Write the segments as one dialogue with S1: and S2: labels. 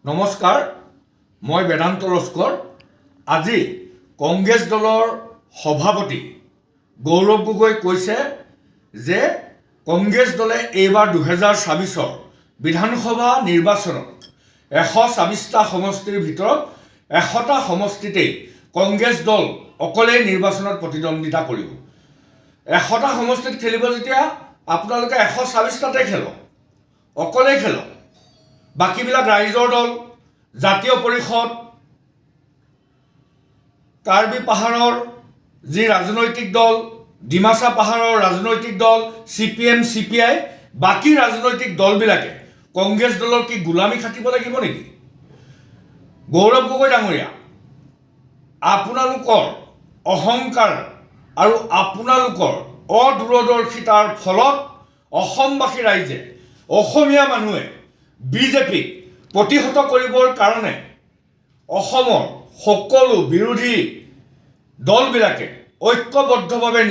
S1: নমস্কাৰ, মই বেদান্ত লস্কৰ। আজি কংগ্ৰেছ দলৰ সভাপতি গৌৰৱ গগৈ কৈছে যে কংগ্ৰেছ দলে এইবাৰ 2024 বিধানসভা নিৰ্বাচনত 124টা সমষ্টিৰ ভিতৰত 100টা সমষ্টিতেই কংগ্ৰেছ দল অকলেই নিৰ্বাচনত প্ৰতিদ্বন্দ্বিতা কৰিব। 100টা সমষ্টিত খেলিব যেতিয়া আপোনালোকে 124টাতে খেলক, অকলেই খেলক। বাকীবিলাক ৰাইজৰ দল, জাতীয় পৰিষদ, কাৰ্বি পাহাৰৰ যি ৰাজনৈতিক দল, ডিমাচা পাহাৰৰ ৰাজনৈতিক দল, CPM, CPI, বাকী ৰাজনৈতিক দলবিলাকে কংগ্ৰেছ দলৰ কি গোলামী খাটিব লাগিব নেকি? গৌৰৱ গগৈ ডাঙৰীয়া, আপোনালোকৰ অহংকাৰ আৰু আপোনালোকৰ অদূৰদৰ্শিতাৰ ফলত অসমবাসী ৰাইজে, অসমীয়া মানুহে বিজেপিক প্ৰতিহত কৰিবৰ কাৰণে অসমৰ সকলো বিৰোধী দলবিলাকে ঐক্যবদ্ধভাৱে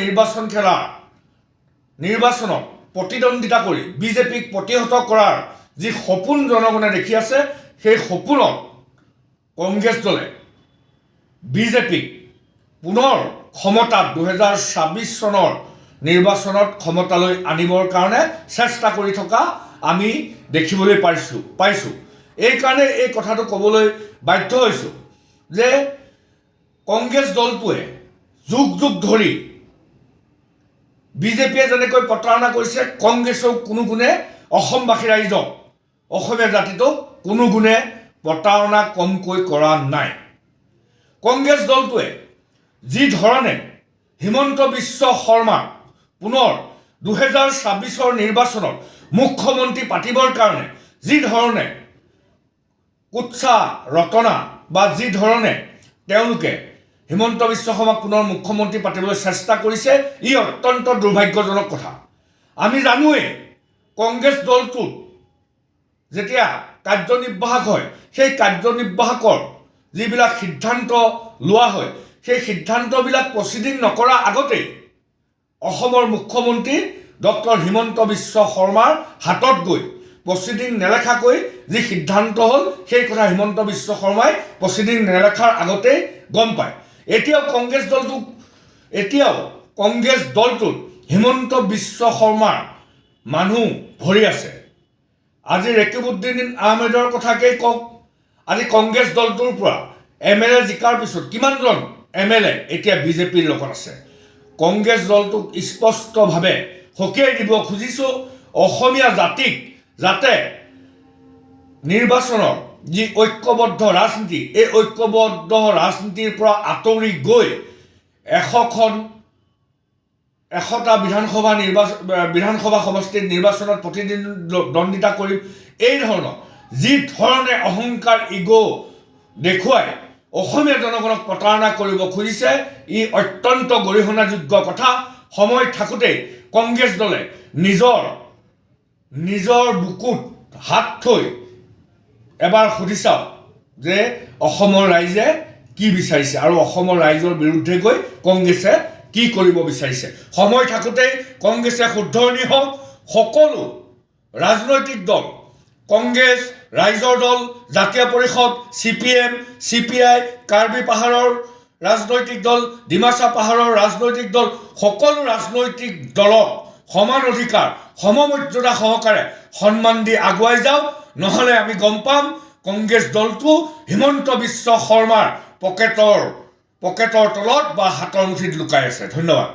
S1: নিৰ্বাচনত প্ৰতিদ্বন্দ্বিতা কৰি বিজেপিক প্ৰতিহত কৰাৰ যি সপোন জনগণে দেখি আছে, সেই সপোনত কংগ্ৰেছ দলে বিজেপিক পুনৰ ক্ষমতাত 2024 চনৰ নিৰ্বাচনত ক্ষমতালৈ আনিবৰ কাৰণে চেষ্টা কৰি থকা আমি দেখিবলৈ পাইছোঁ। এইকাৰণে এই কথাটো ক'বলৈ বাধ্য হৈছোঁ যে কংগ্ৰেছ দলটোৱে যুগ যুগ ধৰি বিজেপিয়ে যেনেকৈ প্ৰতাৰণা কৰিছে, কংগ্ৰেছেও কোনো গুণে অসমবাসী ৰাইজক, অসমীয়া জাতিটোক কোনো গুণে প্ৰতাৰণা কমকৈ কৰা নাই। কংগ্ৰেছ দলটোৱে যি ধৰণে হিমন্ত বিশ্ব শৰ্মাক পুনৰ 2024 নিৰ্বাচনত মুখ্যমন্ত্ৰী পাতিবৰ কাৰণে যি ধৰণে কুৎসা ৰটনা বা যি ধৰণে তেওঁলোকে হিমন্ত বিশ্ব শৰ্মাক পুনৰ মুখ্যমন্ত্ৰী পাতিবলৈ চেষ্টা কৰিছে, ই অত্যন্ত দুৰ্ভাগ্যজনক কথা। আমি জানোৱেই কংগ্ৰেছ দলটোত যেতিয়া কাৰ্যনিৰ্বাহক হয়, সেই কাৰ্যনিৰ্বাহকৰ যিবিলাক সিদ্ধান্ত লোৱা হয়, সেই সিদ্ধান্তবিলাক প্ৰচিডিং নকৰা আগতেই অসমৰ মুখ্যমন্ত্ৰী ডক্টৰ হিমন্ত বিশ্ব শৰ্মাৰ হাতত গৈ প্ৰচিডিং নেলেখাকৈ যি সিদ্ধান্ত হ'ল, সেই কথা হিমন্ত বিশ্ব শৰ্মাই প্ৰচিডিং নেলেখাৰ আগতেই গম পায়। এতিয়াও কংগ্ৰেছ দলটোত হিমন্ত বিশ্ব শৰ্মাৰ মানুহ ভৰি আছে। আজি ৰকিবউদ্দিন আহমেদৰ কথাকেই কওক। আজি কংগ্ৰেছ দলটোৰ পৰা MLA জিকাৰ পিছত কিমানজন MLA এতিয়া বিজেপিৰ লগত আছে? কংগ্ৰেছ দলটোক স্পষ্টভাৱে সকীয়াই দিব খুজিছোঁ, অসমীয়া জাতিক যাতে নিৰ্বাচনৰ যি ঐক্যবদ্ধ ৰাজনীতি, এই ঐক্যবদ্ধ ৰাজনীতিৰ পৰা আঁতৰি গৈ 100টা বিধানসভা সমষ্টিত নিৰ্বাচনত প্ৰতিদ্বন্দ্বিতা কৰি এই ধৰণৰ যি ধৰণে অহংকাৰ ইগ' দেখুৱাই অসমীয়া জনগণক প্ৰতাৰণা কৰিব খুজিছে, ই অত্যন্ত গৰিহণাযোগ্য কথা। সময় থাকোঁতেই কংগ্ৰেছ দলে নিজৰ বুকুত হাত থৈ এবাৰ সুধি চাওক যে অসমৰ ৰাইজে কি বিচাৰিছে আৰু অসমৰ ৰাইজৰ বিৰুদ্ধে গৈ কংগ্ৰেছে কি কৰিব বিচাৰিছে। সময় থাকোঁতেই কংগ্ৰেছে শুদ্ধৰণি হওক। সকলো ৰাজনৈতিক দল, কংগ্ৰেছ, ৰাইজৰ দল, জাতীয় পৰিষদ, CPM, CPI, কাৰ্বি পাহাৰৰ ৰাজনৈতিক দল, ডিমাচা পাহাৰৰ ৰাজনৈতিক দল, সকলো ৰাজনৈতিক দলক সমান অধিকাৰ, সমমৰ্যাদা সহকাৰে সন্মান দি আগুৱাই যাওক। নহ'লে আমি গম পাম কংগ্ৰেছ দলটো হিমন্ত বিশ্ব শৰ্মাৰ পকেটৰ তলত বা হাতৰ মুঠিত লুকাই আছে। ধন্যবাদ।